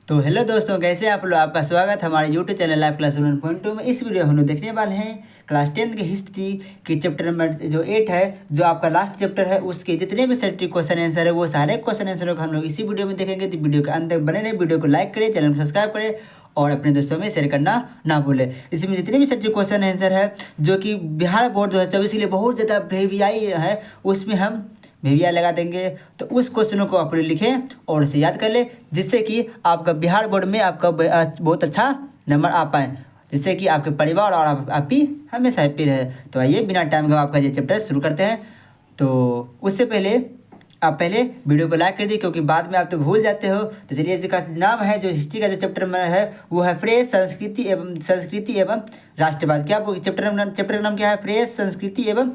तो हेलो दोस्तों, कैसे आप लोग। आपका स्वागत है हमारे यूट्यूब चैनल लाइव क्लास 1.2 में। इस वीडियो में हम लोग देखने वाले हैं क्लास 10 की हिस्ट्री की चैप्टर नंबर जो 8 है, जो आपका लास्ट चैप्टर है, उसके जितने भी सेट क्वेश्चन आंसर है वो सारे क्वेश्चन आंसर को हम लोग इसी वीडियो में देखेंगे। तो वीडियो के अंत तक बने रहे, वीडियो को लाइक करें, चैनल को सब्सक्राइब करें और अपने दोस्तों में शेयर करना ना भूलें। इसमें जितने भी सेट क्वेश्चन आंसर है जो कि बिहार बोर्ड 2024 के लिए बहुत ज़्यादा VVI है, उसमें हम VVI लगा देंगे। तो उस क्वेश्चनों को आप लिखें और उसे याद कर लें, जिससे कि आपका बिहार बोर्ड में आपका बहुत अच्छा नंबर आ पाए, जिससे कि आपके परिवार और आप ही हमेशा हैप्पी रहे। तो आइए बिना टाइम गवाए आपका ये चैप्टर शुरू करते हैं। तो उससे पहले आप पहले वीडियो को लाइक कर दीजिए, क्योंकि बाद में आप तो भूल जाते हो। तो चलिए, इसका नाम है, जो हिस्ट्री का जो चैप्टर नंबर है वो है फ्रेश संस्कृति एवं राष्ट्रवाद। क्या चैप्टर का नाम क्या है? फ्रेश संस्कृति एवं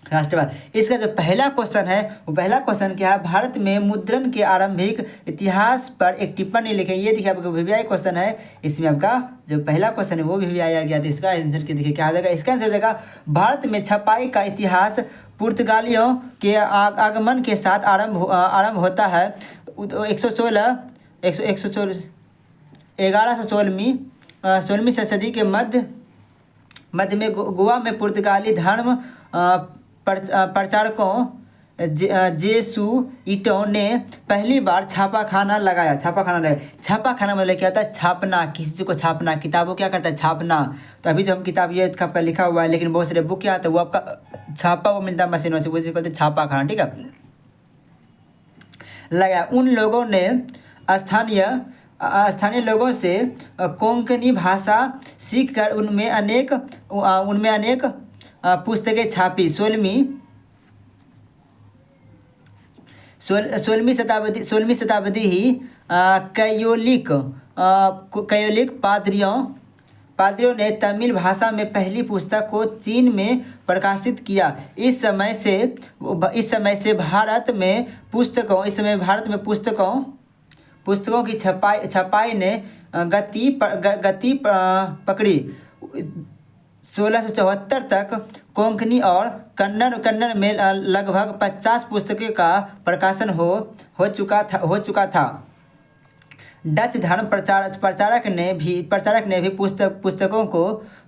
राष्ट्रवाद। इसका जो पहला क्वेश्चन है वो पहला क्वेश्चन क्या है? भारत में मुद्रण के आरंभिक इतिहास पर एक टिप्पणी लिखें। ये देखिए आपका VVI क्वेश्चन है। इसमें आपका जो पहला क्वेश्चन है वो VVI आ गया। तो इसका आंसर के देखिए क्या आ जाएगा। इसका आंसर हो जाएगा, भारत में छपाई का इतिहास पुर्तगालियों के आगमन के साथ आरंभ होता है। 116 1116वीं सदी के मध्य में गोवा में पुर्तगाली धर्म प्रचारकों जेसुइटों ने पहली बार छापाखाना लगाया। छापाखाना मतलब क्या होता है? छापना, किसी चीज़ को छापना। किताबों क्या करता है? छापना। तो अभी जो हम किताब ये आपका लिखा हुआ है, लेकिन बहुत सारे बुक क्या आता है वो आपका छापा वो मिलता है मशीनों से, वो कहते हैं छापाखाना। ठीक है, लगाया। उन लोगों ने स्थानीय लोगों से कोंकणी भाषा सीखकर उनमें अनेक पुस्तकें छापी। 16वीं शताब्दी ही कैथोलिक पादरियों ने तमिल भाषा में पहली पुस्तक को चीन में प्रकाशित किया। इस समय से भारत में पुस्तकों की छपाई ने गति पकड़ी। 1674 तक कोंकणी और कन्नड़ में लगभग 50 पुस्तकों का प्रकाशन हो चुका था। डच धर्म प्रचारक ने भी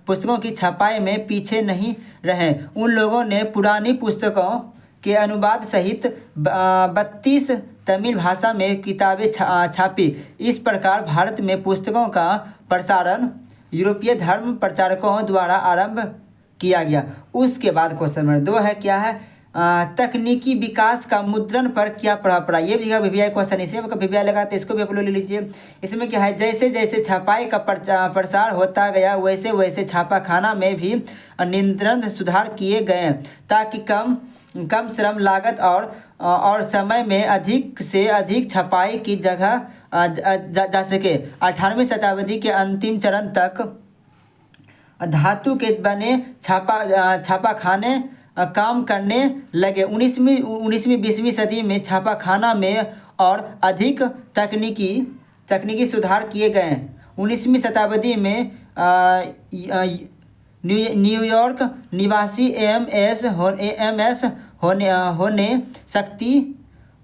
पुस्तकों की छपाई में पीछे नहीं रहे। उन लोगों ने पुरानी पुस्तकों के अनुवाद सहित 32 तमिल भाषा में किताबें छापी। इस प्रकार भारत में पुस्तकों का प्रसारण यूरोपीय धर्म प्रचारकों द्वारा आरंभ किया गया। उसके बाद क्वेश्चन नंबर 2 है, क्या है? तकनीकी विकास का मुद्रण पर क्या प्रभाव पड़ा? ये भी VVI क्वेश्चन। इसे आपका VVI लगाते, इसको भी आप लोग ले लीजिए। इसमें क्या है? जैसे जैसे छपाई का प्रसार होता गया, वैसे वैसे छापाखाना में भी निरंतर सुधार किए गए, ताकि कम श्रम लागत और समय में अधिक से अधिक छपाई की जगह जा सके। 18वीं शताब्दी के अंतिम चरण तक धातु के बने छापाखाने काम करने लगे। 19वीं 20वीं सदी में छापाखाना में और अधिक तकनीकी सुधार किए गए। 19वीं शताब्दी में न्यूयॉर्क निवासी एमएस होने शक्ति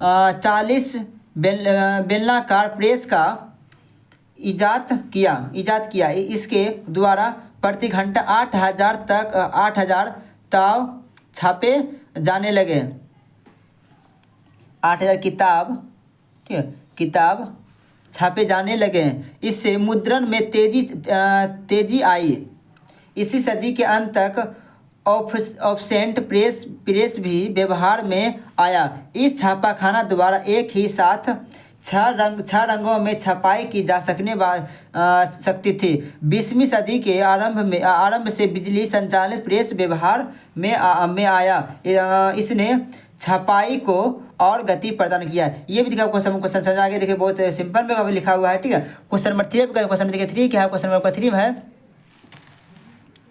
40 बेलनाकार प्रेस का इजाद किया। इसके द्वारा प्रति घंटा 8,000 ताव छापे जाने लगे। 8,000 किताब छापे जाने लगे। इससे मुद्रण में तेजी आई। इसी सदी के अंत तक ऑफसेट प्रेस भी व्यवहार में आया। इस छापाखाना द्वारा एक ही साथ छह रंगों में छपाई की जा सकती थी। 20वीं सदी के आरंभ से बिजली संचालित प्रेस व्यवहार में आया। इसने छपाई को और गति प्रदान किया। ये भी दिखा क्वेश्चन समझ आ गया। देखिए बहुत सिंपल में लिखा हुआ है। ठीक है, क्वेश्चन नंबर 3 का क्वेश्चन देखिए 3 क्या है? क्वेश्चन नंबर 3 है,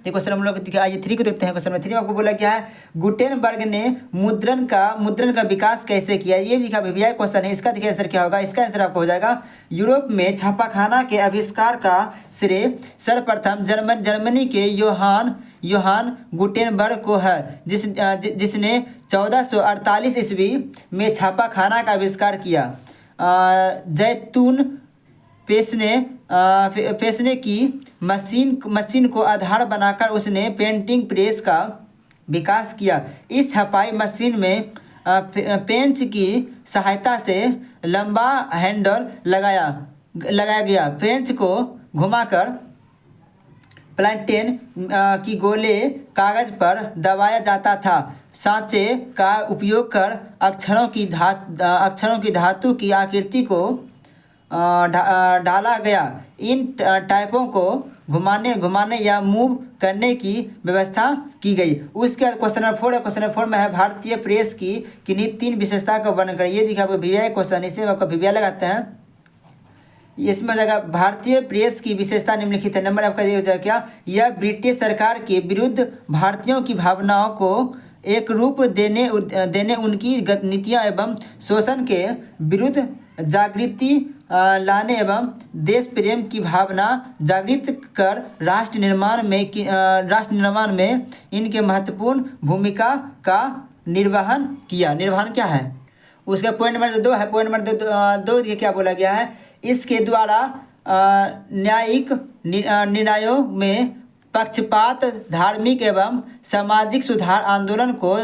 क्वेश्चन हम लोग आइए 3 को देखते हैं। क्वेश्चन नंबर 3 में आपको बोला क्या है? गुटेनबर्ग ने मुद्रण का विकास कैसे किया? ये भी लिखा VVI क्वेश्चन है। इसका देखिए आंसर क्या होगा। इसका आंसर आपको हो जाएगा, यूरोप में छापाखाना के आविष्कार का श्रेय सर्वप्रथम जर्मनी के योहान गुटेनबर्ग को है, जिसने 1448 ईस्वी में छापाखाना का आविष्कार किया। जैतून पेशने की मशीन को आधार बनाकर उसने प्रिंटिंग प्रेस का विकास किया। इस छपाई मशीन में पेंच की सहायता से लंबा हैंडल लगाया गया। पेंच को घुमाकर प्लांटेन की गोले कागज पर दबाया जाता था। सांचे का उपयोग कर अक्षरों की धातु की आकृति को ढाला गया। इन टाइपों को घुमाने या मूव करने की व्यवस्था की गई। उसके बाद क्वेश्चन नंबर 4 है। क्वेश्चन नंबर 4 में है भारतीय प्रेस की किन्हीं 3 विशेषता का वर्णन करें। ये दिखा आपको वीवीआई क्वेश्चन, इसमें आपका वीवीआई लगाते हैं। इसमें हो जाएगा भारतीय प्रेस की विशेषता निम्नलिखित है। नंबर आपका ये हो जाएगा क्या, यह ब्रिटिश सरकार के विरुद्ध भारतीयों की भावनाओं को एक रूप देने उनकी नीतियाँ एवं शोषण के विरुद्ध जागृति लाने एवं देश प्रेम की भावना जागृत कर राष्ट्र निर्माण में इनके महत्वपूर्ण भूमिका का निर्वहन किया। निर्वहन क्या है उसका पॉइंट नंबर 2 है। पॉइंट नंबर 2 ये क्या बोला गया है, इसके द्वारा न्यायिक निर्णयों में पक्षपात, धार्मिक एवं सामाजिक सुधार आंदोलन को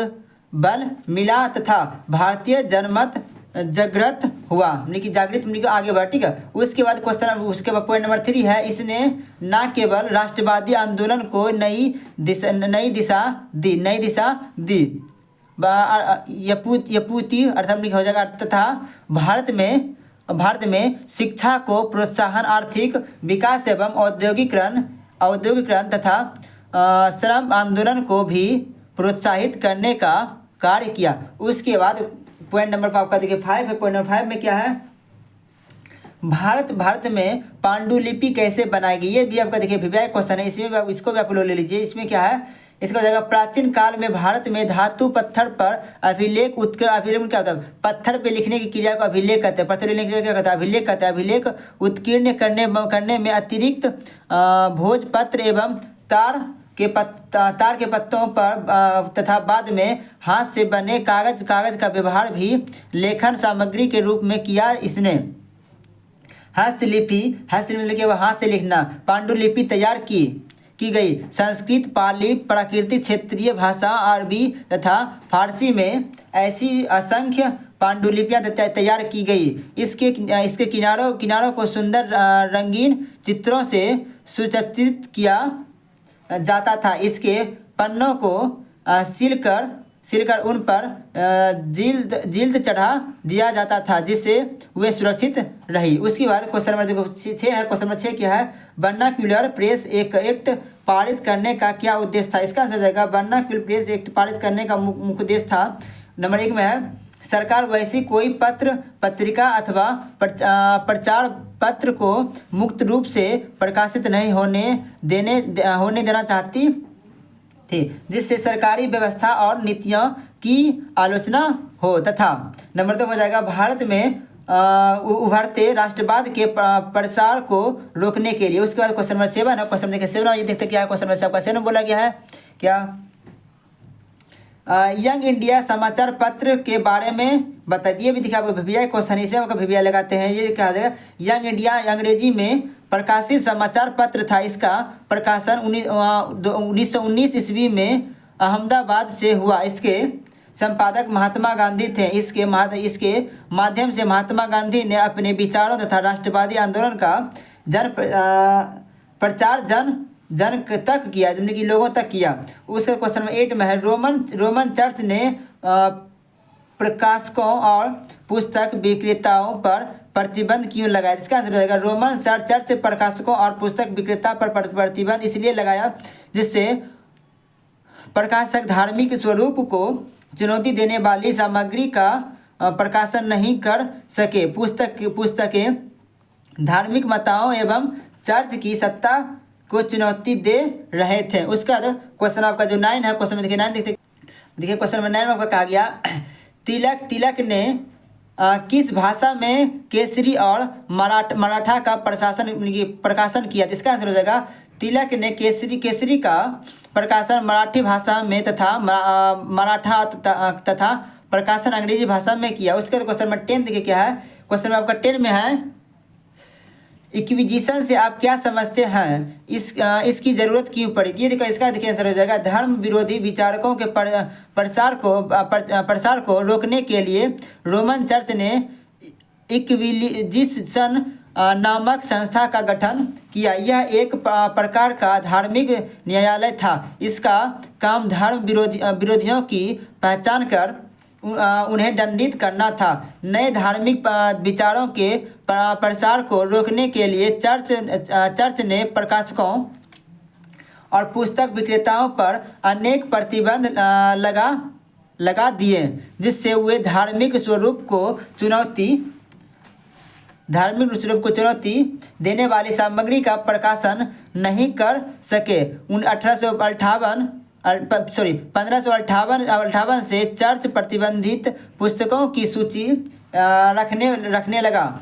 बल मिला तथा भारतीय जनमत जागृत हुआ, जागृत आगे बढ़ा। ठीक है, उसके बाद पॉइंट नंबर 3 है, इसने न केवल राष्ट्रवादी आंदोलन को नई दिशा दी यपूति अर्थात हो जाएगा तथा भारत में शिक्षा को प्रोत्साहन, आर्थिक विकास एवं औद्योगिकरण तथा श्रम आंदोलन को भी प्रोत्साहित करने का कार्य किया। उसके बाद पॉइंट नंबर आपका देखिए 5 है। पॉइंट नंबर 5 में क्या है, भारत में पांडुलिपि कैसे बनाई गई। ये भी आपका देखिए वीवीआई क्वेश्चन है, इसमें भी आप इसको भी आप लोग ले लीजिए। इसमें क्या है, इसका हो जाएगा प्राचीन काल में भारत में धातु पत्थर पर अभिलेख अभिलेख क्या होता है, पत्थर पे लिखने की क्रिया को अभिलेख कहते हैं। पत्थर लिखने की क्रिया कहता है अभिलेख कहते हैं। अभिलेख उत्कीर्ण करने में अतिरिक्त भोजपत्र एवं तार के पत्तों पर तथा बाद में हाथ से बने कागज का व्यवहार भी लेखन सामग्री के रूप में किया। इसने हस्तलिपि के हाथ से लिखना, पांडुलिपि तैयार की गई। संस्कृत, पाली, प्राकृतिक क्षेत्रीय भाषा, अरबी तथा फारसी में ऐसी असंख्य पांडुलिपियाँ तैयार की गई। इसके किनारों को सुंदर रंगीन चित्रों से सुचित्रित किया जाता था। इसके पन्नों को सिलकर उन पर जिल्द चढ़ा दिया जाता था जिससे वे सुरक्षित रही। उसके बाद क्वेश्चन नंबर 6 है। क्वेश्चन नंबर 6 क्या है, वर्नाक्यूलर प्रेस एक्ट पारित करने का क्या उद्देश्य था। इसका आंसर हो जाएगा वर्नाक्यूलर प्रेस एक्ट पारित करने का मुख्य उद्देश्य था। नंबर 1 में है, सरकार वैसी कोई पत्रिका अथवा प्रचार पत्र को मुक्त रूप से प्रकाशित नहीं होने देना चाहती थी जिससे सरकारी व्यवस्था और नीतियों की आलोचना हो तथा। नंबर 2 हो जाएगा, भारत में उभरते राष्ट्रवाद के प्रसार को रोकने के लिए। उसके बाद क्वेश्चन नंबर 7 है। क्वेश्चन देखिए 7 ये देखते क्या है। क्वेश्चन नंबर 7 बोला गया है क्या, यंग इंडिया समाचार पत्र के बारे में बता दिए। भी दिखा वीवीआई क्वेश्चन, इसे हम वीवीआई लगाते हैं। ये क्या है, यंग इंडिया अंग्रेजी में प्रकाशित समाचार पत्र था। इसका प्रकाशन 1919 ईस्वी में अहमदाबाद से हुआ। इसके संपादक महात्मा गांधी थे। इसके माध्यम से महात्मा गांधी ने अपने विचारों तथा राष्ट्रवादी आंदोलन का प्रचार जन तक किया, यानी कि लोगों तक किया। उसका क्वेश्चन नंबर 8 में है, रोमन चर्च ने प्रकाशकों और पुस्तक विक्रेताओं पर प्रतिबंध क्यों लगाया। इसका आंसर हो जाएगा, रोमन चर्च प्रकाशकों और पुस्तक विक्रेता पर प्रतिबंध इसलिए लगाया जिससे प्रकाशक धार्मिक स्वरूप को चुनौती देने वाली सामग्री का प्रकाशन नहीं कर सके। पुस्तकें धार्मिक माताओं एवं चर्च की सत्ता को चुनौती दे रहे थे। उसका क्वेश्चन आपका जो 9 है, क्वेश्चन में देखिए 9 देखिए क्वेश्चन नंबर 9 में आपका कहा गया, तिलक ने किस भाषा में केसरी और मराठा का प्रकाशन किया। इसका आंसर हो जाएगा, तिलक ने केसरी का प्रकाशन मराठी भाषा में तथा मराठा तथा प्रकाशन अंग्रेजी भाषा में किया। उसके बाद क्वेश्चन नंबर 10 देखिए क्या है। क्वेश्चन में आपका 10 में है, इक्विजिशन से आप क्या समझते हैं, इसकी ज़रूरत क्यों पड़ी? ये देखो, इसका देखिए आंसर हो जाएगा, धर्म विरोधी विचारकों के प्रसार को रोकने के लिए रोमन चर्च ने इक्विजिशन नामक संस्था का गठन किया। यह एक प्रकार का धार्मिक न्यायालय था। इसका काम धर्म विरोधियों की पहचान कर उन्हें दंडित करना था। नए धार्मिक विचारों के प्रसार को रोकने के लिए चर्च ने प्रकाशकों और पुस्तक विक्रेताओं पर अनेक प्रतिबंध लगा दिए, जिससे वे धार्मिक स्वरूप को चुनौती देने वाली सामग्री का प्रकाशन नहीं कर सके। 1558 से चर्च प्रतिबंधित पुस्तकों की सूची रखने लगा,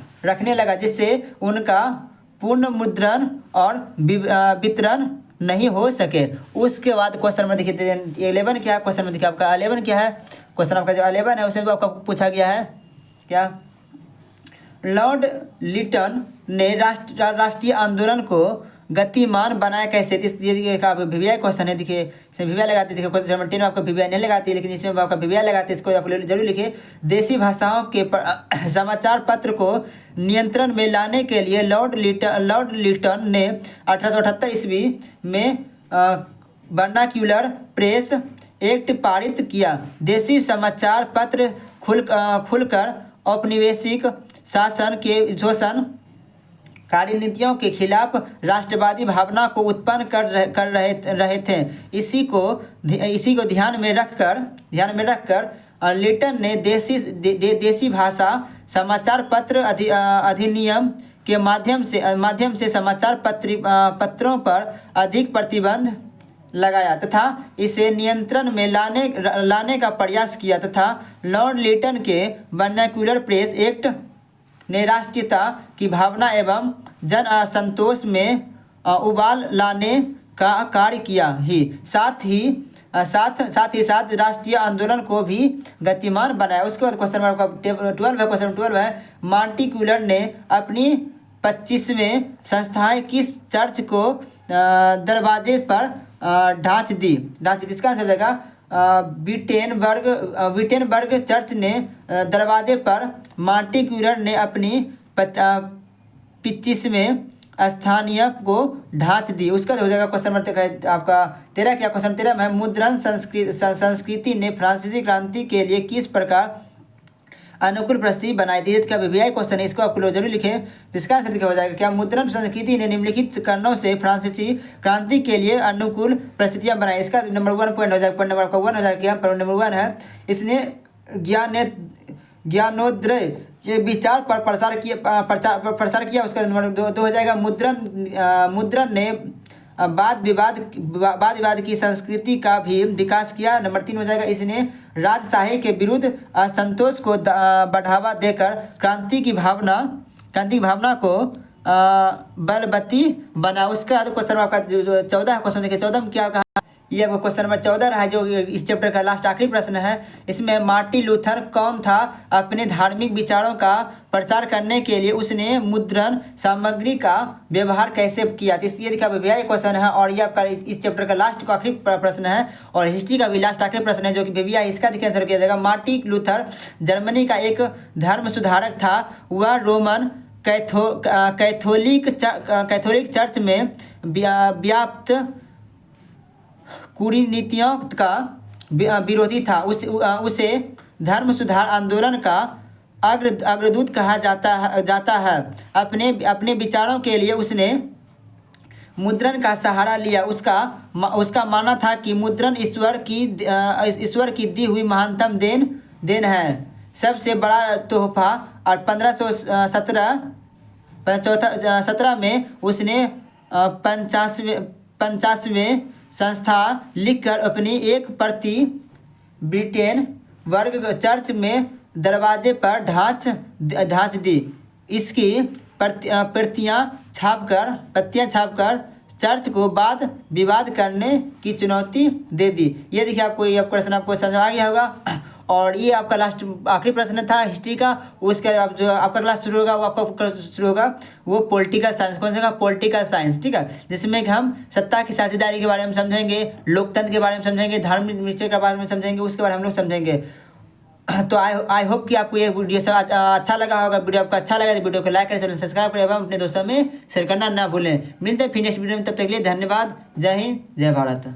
जिससे उनका पूर्ण मुद्रण और वितरण नहीं हो सके। उसके बाद क्वेश्चन में देखिए 11 क्या है, क्वेश्चन में देखिए आपका 11 क्या है। क्वेश्चन आपका जो 11 है उसमें आपका पूछा गया है क्या, लॉर्ड लिटन ने राष्ट्रीय आंदोलन को गतिमान बनाया कैसे? ये का वीवीआई क्वेश्चन है। देखिए इसमें वीवीआई लगाते, देखिए क्वेश्चन नंबर 10 में आपका वीवीआई नहीं लगाती, लेकिन इसमें आपका वीवीआई लगाते। इसको आप जरूर लिखिए। देसी भाषाओं के समाचार पत्र को नियंत्रण में लाने के लिए लॉर्ड लिटन ने 1878 ईस्वी में वर्नाक्यूलर प्रेस एक्ट पारित किया। देसी समाचार पत्र खुलकर औपनिवेशिक शासन के कार्यनीतियों के खिलाफ राष्ट्रवादी भावना को उत्पन्न कर रहे थे। इसी को ध्यान में रखकर लिटन ने देसी भाषा समाचार पत्र अधिनियम के माध्यम से समाचार पत्रों पर अधिक प्रतिबंध लगाया तथा इसे नियंत्रण में लाने का प्रयास किया, तथा लॉर्ड लिटन के वर्नाक्यूलर प्रेस एक्ट ने राष्ट्रीयता की भावना एवं जन असंतोष में उबाल लाने का कार्य किया। साथ राष्ट्रीय आंदोलन को भी गतिमान बनाया। उसके बाद क्वेश्चन नंबर 12 है। क्वेश्चन 12 है, मॉन्टेक्यूलर ने अपनी 25वें संस्थाएं किस चर्च को दरवाजे पर ढांच दी? इसका आंसर जाएगा विटेनबर्ग चर्च ने दरवाजे पर मॉन्टेक्यूलर ने अपनी 25वें स्थानीय को ढांच दी। उसका हो जाएगा क्वेश्चन नंबर आपका 13 क्या, क्वेश्चन 13 में मुद्रण संस्कृति ने फ्रांसीसी क्रांति के लिए किस प्रकार अनुकूल परिस्थिति बनाई थी? इसका वीवीआई क्वेश्चन है, इसको आप लोग जरूर लिखें। जिसका आंसर क्या हो जाएगा, क्या मुद्रण संस्कृति ने निम्नलिखित कारणों से फ्रांसीसी क्रांति के लिए अनुकूल परिस्थितियां बनाई? इसका नंबर 1 पॉइंट हो जाएगा, पॉइंट नंबर 1 हो जाएगा। पॉइंट नंबर 1 है, इसने ज्ञानोदय के विचार पर प्रसार किया। उसका नंबर 2 हो जाएगा, मुद्रण ने वाद विवाद की संस्कृति का भी विकास किया। नंबर 3 हो जाएगा, इसने राजशाही के विरुद्ध असंतोष को बढ़ावा देकर क्रांति की भावना को बलवती बना। उसका क्वेश्चन आपका जो 14 क्वेश्चन देखिए 14 में क्या कहा, ये क्वेश्चन नंबर 14 है जो इस चैप्टर का लास्ट आखिरी प्रश्न है। इसमें मार्टिन लूथर कौन था? अपने धार्मिक विचारों का प्रचार करने के लिए उसने मुद्रण सामग्री का व्यवहार कैसे किया? इसलिए का वीवीआई क्वेश्चन है और ये आपका इस चैप्टर का लास्ट का आखिरी प्रश्न है और हिस्ट्री का भी लास्ट आखिरी प्रश्न है जो कि वीवीआई इसका देखिए आंसर किया जाएगा। मार्टिन लूथर जर्मनी का एक धर्म सुधारक था। वह रोमन कैथोलिक चर्च में व्याप्त कुरीनीतियों का विरोधी था। उसे धर्म सुधार आंदोलन का अग्रदूत कहा जाता है। अपने विचारों के लिए उसने मुद्रण का सहारा लिया। उसका मानना था कि मुद्रण ईश्वर की दी हुई महानतम देन है, सबसे बड़ा तोहफा। और 1517 में उसने 50वें संस्था लिखकर अपनी एक प्रति ब्रिटेन वर्ग चर्च में दरवाजे पर ढांच दी। इसकी प्रतियां छापकर चर्च को वाद विवाद करने की चुनौती दे दी। ये देखिए आपको ये प्रश्न आपको समझ आ गया होगा। और ये आपका लास्ट आखिरी प्रश्न था हिस्ट्री का। उसके अब जो आपका क्लास शुरू होगा वो आपका शुरू होगा वो पॉलिटिकल साइंस। कौन सा का? पॉलिटिकल साइंस, ठीक है, जिसमें कि हम सत्ता की साझेदारी के बारे में समझेंगे, लोकतंत्र के बारे में समझेंगे, धार्मिक निश्चय के बारे में समझेंगे, उसके बारे में हम लोग समझेंगे। तो आई होप कि आपको ये वीडियो से अच्छा लगा होगा। वीडियो आपको अच्छा लगा तो वीडियो को लाइक करें, चैनल सब्सक्राइब करें एवं अपने दोस्तों में शेयर करना ना भूलें। मिलते हैं फिर नेक्स्ट वीडियो में, तब तक के लिए धन्यवाद। जय हिंद, जय भारत।